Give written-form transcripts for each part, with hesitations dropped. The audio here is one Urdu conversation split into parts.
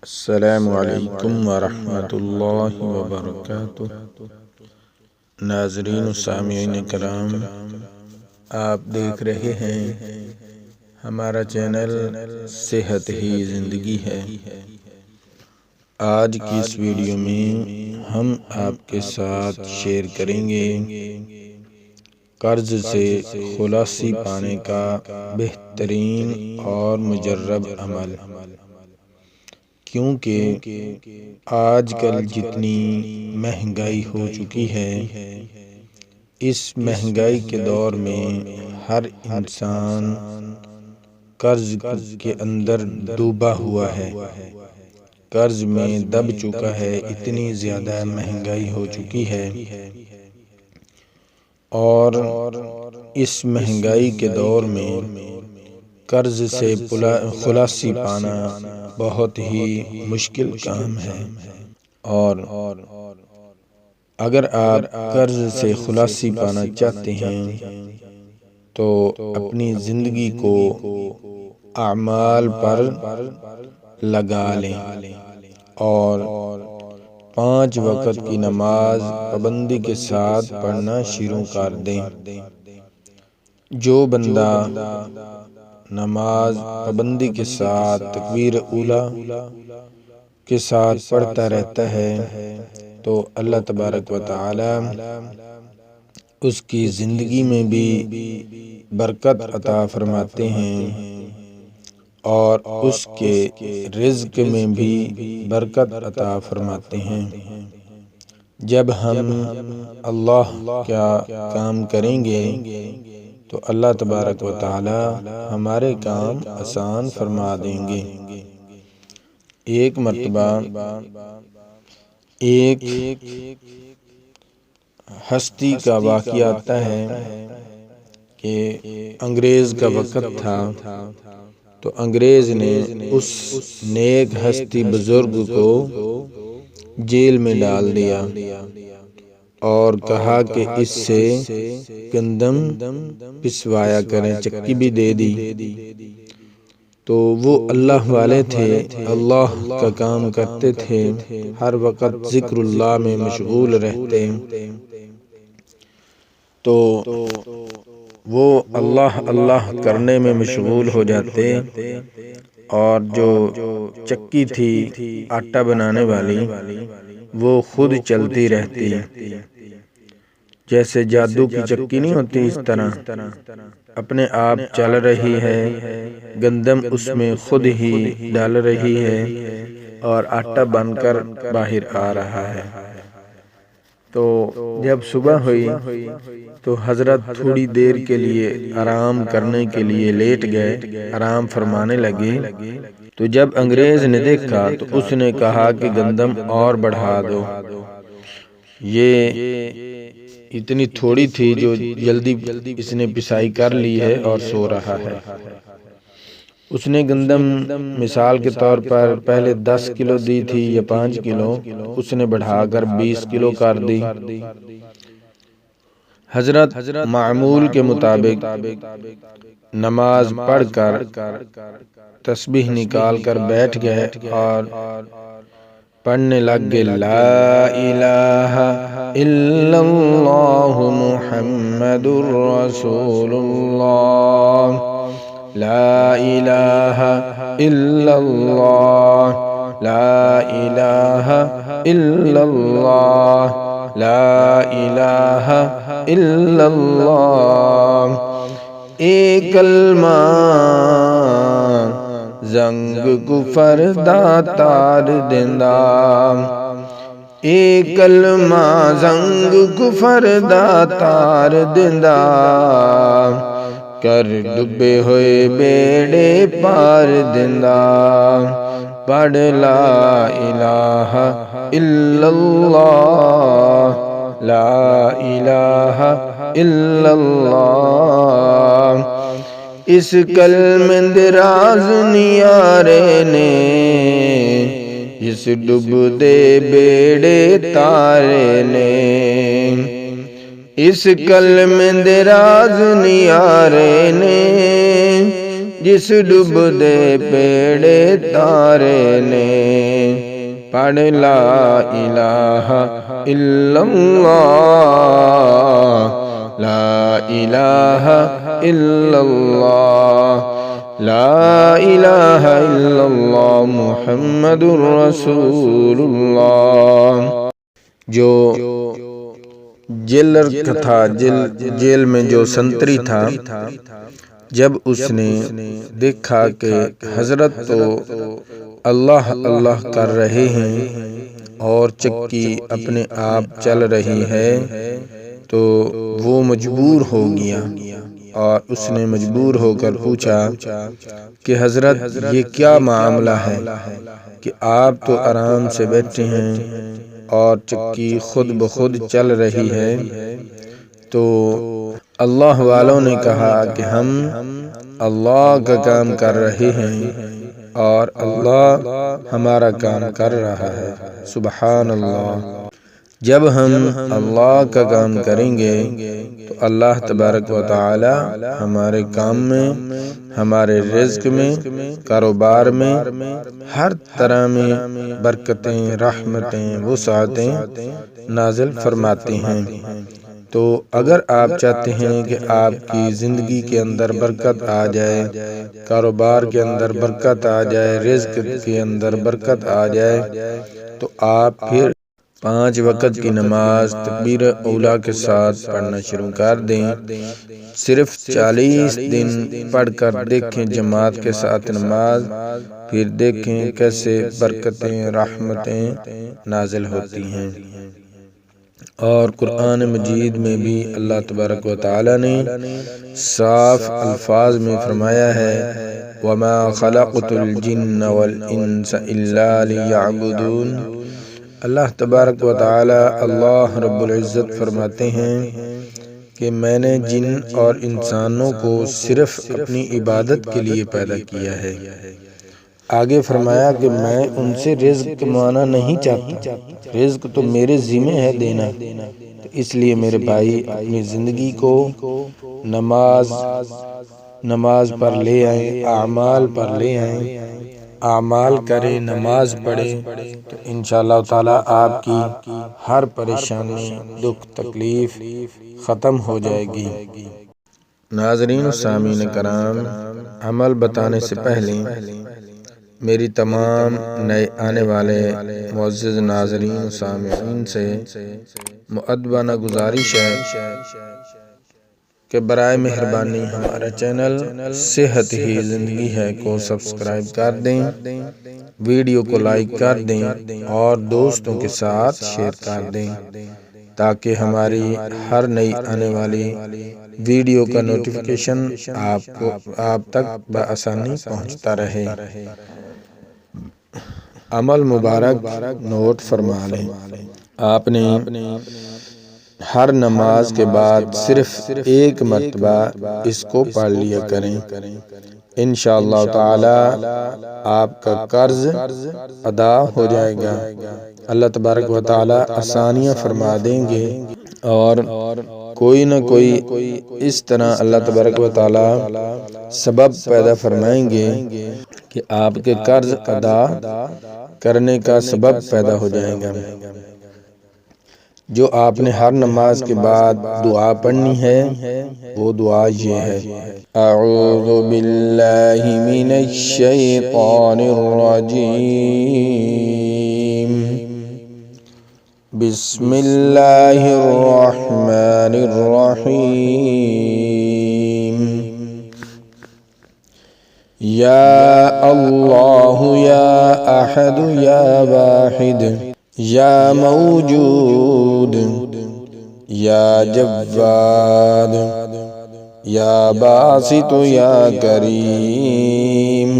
السلام علیکم ورحمۃ اللہ وبرکاتہ۔ ناظرین و سامعین کرام، آپ دیکھ رہے ہیں ہمارا چینل صحت ہی زندگی ہے۔ آج کی اس ویڈیو میں ہم آپ کے ساتھ شیئر کریں گے قرض سے خلاصی پانے کا بہترین اور مجرب عمل، کیونکہ آج کل جتنی مہنگائی ہو چکی ہے، اس مہنگائی کے دور میں ہر انسان قرض کے اندر ڈوبا ہوا ہے، قرض میں دب چکا ہے۔ اتنی زیادہ مہنگائی ہو چکی ہے اور اس مہنگائی کے دور میں قرض سے خلاصی پانا بہت ہی مشکل کام ہے، اور اگر آپ قرض سے خلاصی پانا چاہتے ہیں تو اپنی زندگی کو اعمال پر لگا لیں اور 5 وقت کی نماز پابندی کے ساتھ پڑھنا شروع کر دیں۔ جو بندہ نماز پابندی کے ساتھ تکبیر اولی کے ساتھ پڑھتا رہتا ہے تو اللہ تبارک و تعالی اس کی زندگی میں بھی برکت عطا فرماتے ہیں اور اس کے رزق میں بھی برکت عطا فرماتے ہیں۔ جب ہم اللہ کا کام کریں گے تو اللہ تبارک و تعالی ہمارے کام آسان فرما دیں گے۔ ایک مرتبہ ایک ہستی کا واقعہ آتا ہے کہ انگریز کا وقت تھا، تو انگریز نے اس نیک ہستی بزرگ کو جیل میں ڈال دیا اور کہا کہ اس سے گندم پسوایا کریں، چکی بھی دے دی۔ تو وہ اللہ والے تھے، اللہ کا کام کرتے تھے، ہر وقت ذکر اللہ میں مشغول رہتے، تو وہ اللہ کرنے میں مشغول ہو جاتے اور جو چکی تھی آٹا بنانے والی وہ خود چلتی رہتی، جیسے جادو کی چکی نہیں ہوتی، اس طرح اپنے آپ چل رہی ہے، گندم اس میں خود ہی ڈال رہی ہے اور آٹا بن کر باہر آ رہا ہے۔ تو جب صبح ہوئی تو حضرت تھوڑی دیر کے لیے آرام کرنے کے لیے لیٹ گئے، آرام فرمانے لگے۔ تو جب انگریز نے دیکھا تو اس نے کہا کہ گندم اور بڑھا دو، یہ اتنی تھوڑی تھی جو جلدی اس نے پسائی کر لی ہے اور سو رہا ہے۔ اس نے گندم مثال کے طور پر پہلے 10 کلو دی تھی یا 5 کلو، اس نے بڑھا کر 20 کلو کر دی۔ حضرت معمول کے مطابق نماز پڑھ کر تسبیح نکال کر بیٹھ گئے اور پڑھنے لگ گئے، لا الہ الا اللہ محمد رسول اللہ، لا الہ الا اللہ، لا الہ الا اللہ، لا الہ الا اللہ۔ ایک کلمہ زنگ کفر دا تار دیندا، ایک کلمہ زنگ کفر دا تار دیندا، کر ڈبے ہوئے بیڑے پار دیندا، پڑھ لا الہ الا اللہ، لا الہ الا اللہ۔ اس کلمے دراز نیارے نے اس ڈب دے بیڑے تارے نے، اس کلمے دراز نیارے نے جس ڈوبدے پیڑے تارے نے پڑھ لا الہ الا اللہ، لا الہ الا اللہ، لا الہ الا اللہ محمد رسول اللہ۔ جو جیلر تھا، جیل میں جو سنتری تھا، جب اس نے دیکھا کہ حضرت تو اللہ اللہ کر رہے ہیں اور چکی اپنے آپ چل رہی ہے، تو وہ مجبور ہو گیا اور اس نے مجبور ہو کر پوچھا کہ حضرت یہ کیا معاملہ ہے کہ آپ تو آرام سے بیٹھے ہیں اور چکی خود بخود چل رہی ہے؟ تو اللہ والوں نے کہا کہ ہم اللہ کا کام کر رہے ہیں اور اللہ ہمارا کام کر رہا ہے۔ سبحان اللہ۔ جب ہم اللہ کا کام کریں گے تو اللہ تبارک و تعالی ہمارے کام میں، ہمارے رزق میں، کاروبار میں، ہر طرح میں برکتیں، رحمتیں، وسعتیں نازل فرماتے ہیں۔ تو اگر آپ چاہتے ہیں کہ آپ کی زندگی کے اندر برکت آ جائے، کاروبار کے اندر برکت آ جائے، رزق کے اندر برکت آ جائے، تو آپ پھر 5 وقت کی نماز تکبیر اولیٰ کے ساتھ پڑھنا شروع کر دیں۔ صرف 40 دن پڑھ کر دیکھیں جماعت کے ساتھ نماز، پھر دیکھیں کیسے برکتیں، رحمتیں نازل ہوتی ہیں۔ اور قرآن مجید میں بھی اللہ تبارک و تعالی نے صاف الفاظ میں فرمایا ہے وَمَا خَلَقْتُ الْجِنَّ وَالْإِنسَ إِلَّا لِيَعْبُدُونَ۔ اللہ تبارک و تعالی اللہ رب العزت فرماتے ہیں کہ میں نے جن اور انسانوں کو صرف اپنی عبادت کے لیے پیدا کیا ہے۔ آگے فرمایا کہ میں ان سے رزق کمانا نہیں چاہتا، رزق تو میرے ذمہ ہے دینا۔ تو اس لیے میرے بھائی اپنی زندگی کو نماز پر لے آئیں، اعمال پر لے آئیں، اعمال کریں، نماز پڑھیں، تو انشاءاللہ تعالی آپ کی ہر پریشانی، دکھ، تکلیف ختم ہو جائے گی۔ ناظرین و سامعین کرام، عمل بتانے سے پہلے میری تمام نئے آنے والے معزز ناظرین و سامعین سے مؤدبانہ گزارش ہے کہ برائے مہربانی ہمارا چینل صحت ہی زندگی ہے کو سبسکرائب کر دیں، ویڈیو کو لائک کر دیں اور دوستوں کے ساتھ شیئر کر دیں تاکہ ہماری ہر نئی آنے والی ویڈیو کا نوٹیفیکیشن آپ تک بآسانی پہنچتا رہے۔ عمل مبارک نوٹ فرما لیں۔ آپ نے ہر نماز کے بعد صرف 1 مرتبہ اس کو پڑھ لیا کریں۔ انشاءاللہ تعالی آپ کا قرض ادا ہو جائے گا، اللہ تبارک و تعالی آسانیاں فرما دیں گے اور کوئی نہ کوئی اس طرح اللہ تبارک و تعالی سبب پیدا فرمائیں گے کہ آپ کے قرض ادا کرنے کا سبب پیدا ہو جائے گا۔ جو آپ نے ہر نماز کے بعد دعا پڑھنی ہے وہ دعا یہ ہے: اعوذ باللہ من الشیطان الرجیم، بسم اللہ الرحمن الرحیم، یا اللہ یا احد یا واحد یا موجود یا جواد یا باسط یا کریم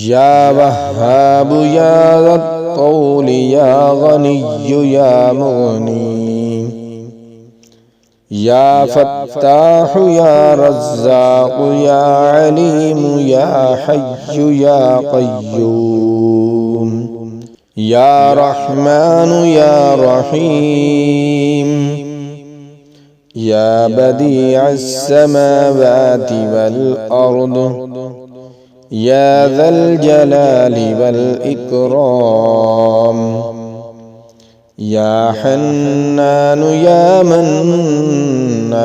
یا وہاب یا ذی الطول یا غنی یا مغنی یا فتاح یا رزاق یا علیم یا حی یا قیوم یا رحمن یا رحیم یا بدیع السماوات والارض يا ذا الجلال والإكرام يا حنان يا منان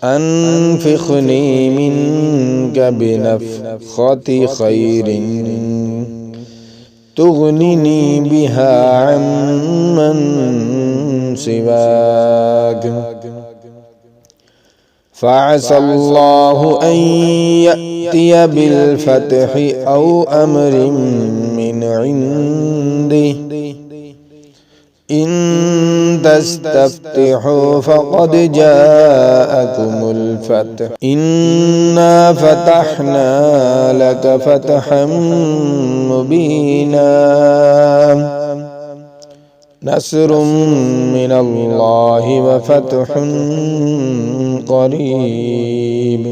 أنفخني منك بنفخة خير تغنني بها عمن سواك فعسى الله أن يأتي بالفتح أو أمر من عنده إن تستفتحوا فقد جاءكم الفتح إنا فتحنا لك فتحا مبينا نصر من الله وفتح قريب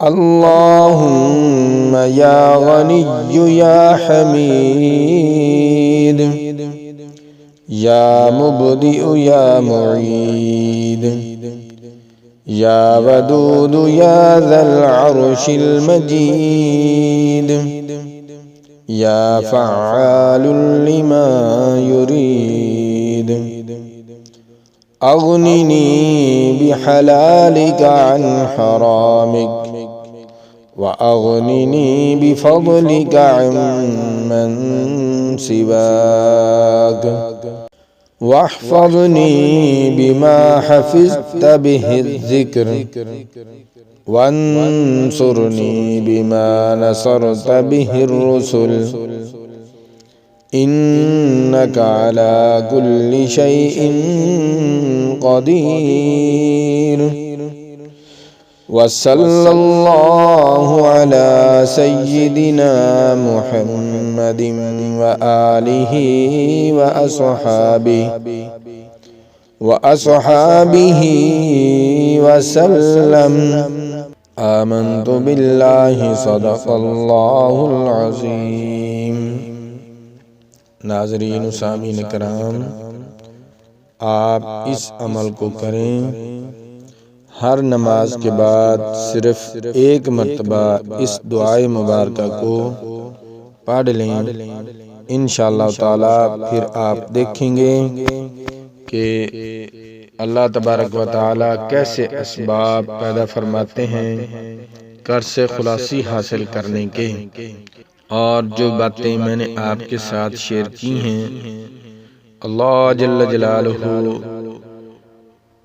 اللهم يا غني يا حميد يا مبدئ يا معيد يا ودود يا ذا العرش المجيد يا فعال لما يريد أغنني بحلالك عن حرامك وأغنني بفضلك عمن سواك واحفظني بما حفظت به الذكر وانصرني بما نصرت به الرسل إنك على كل شيء قدير وصلى الله على سيدنا محمد وآله وأصحابه وسلم آمنت بالله صدق الله العظيم۔ ناظرین و سامعین کرام، آپ اس عمل کو کریں، ہر نماز کے بعد صرف ایک مرتبہ اس دعائے مبارکہ کو پڑھ لیں، انشاءاللہ تعالی پھر آپ دیکھیں گے کہ اللہ تبارک و تعالی کیسے اسباب پیدا فرماتے ہیں قرض سے خلاصی حاصل کرنے کے۔ اور جو باتیں میں نے آپ کے ساتھ شیئر کی ہیں، اللہ جل جلالہ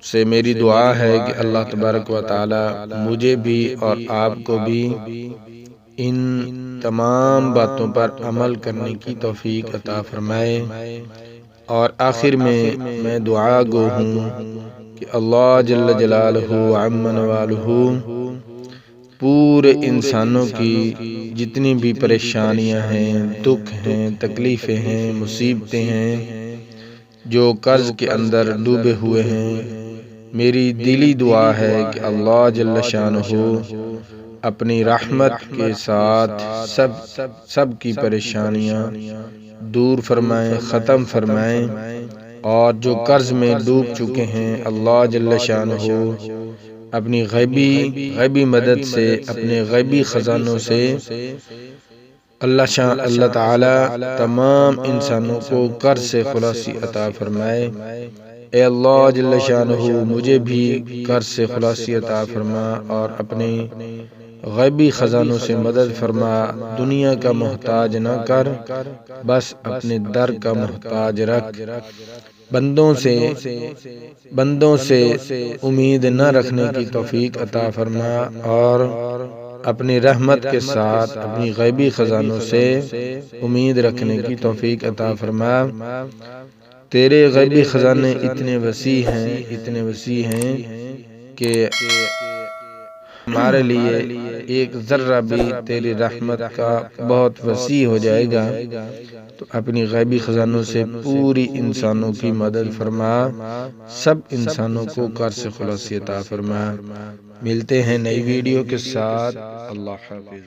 سے میری دعا ہے کہ اللہ تبارک و تعالی مجھے بھی اور آپ کو بھی ان تمام باتوں پر عمل کرنے کی توفیق عطا فرمائے۔ اور آخر میں دعا گو ہوں کہ اللہ جل جلالہ عمن والہ پورے انسانوں کی جتنی بھی پریشانیاں ہیں، دکھ ہیں، تکلیفیں ہیں، مصیبتیں ہیں، جو قرض کے اندر ڈوبے ہوئے ہیں، میری دلی دعا ہے کہ اللہ جل شانہ اپنی رحمت کے ساتھ سب کی پریشانیاں دور فرمائیں، ختم فرمائیں، اور جو قرض میں ڈوب چکے ہیں اللہ جل شانہ اپنی غیبی مدد سے، اپنے غیبی خزانوں سے اللہ تعالی تمام انسانوں کو قرض سے خلاصی عطا فرمائے۔ اے اللہ جل شانہ مجھے بھی قرض سے خلاصی عطا فرما اور اپنے غیبی خزانوں سے مدد فرما۔ دنیا کا محتاج نہ کر، بس اپنے در کا محتاج رکھ۔ بندوں سے امید نہ رکھنے کی توفیق عطا فرما، اور اپنی رحمت کے ساتھ اپنی غیبی خزانوں سے امید رکھنے کی توفیق عطا فرما۔ تیرے غیبی خزانے اتنے وسیع ہیں کہ ہمارے لیے ایک ذرہ بھی تیری رحمت کا بہت وسیع ہو جائے گا۔ تو اپنی غیبی خزانوں سے پوری انسانوں کی مدد فرما، سب انسانوں کو قرض سے خلاصی عطا فرما۔ ملتے ہیں نئی ویڈیو کے ساتھ، اللہ حافظ۔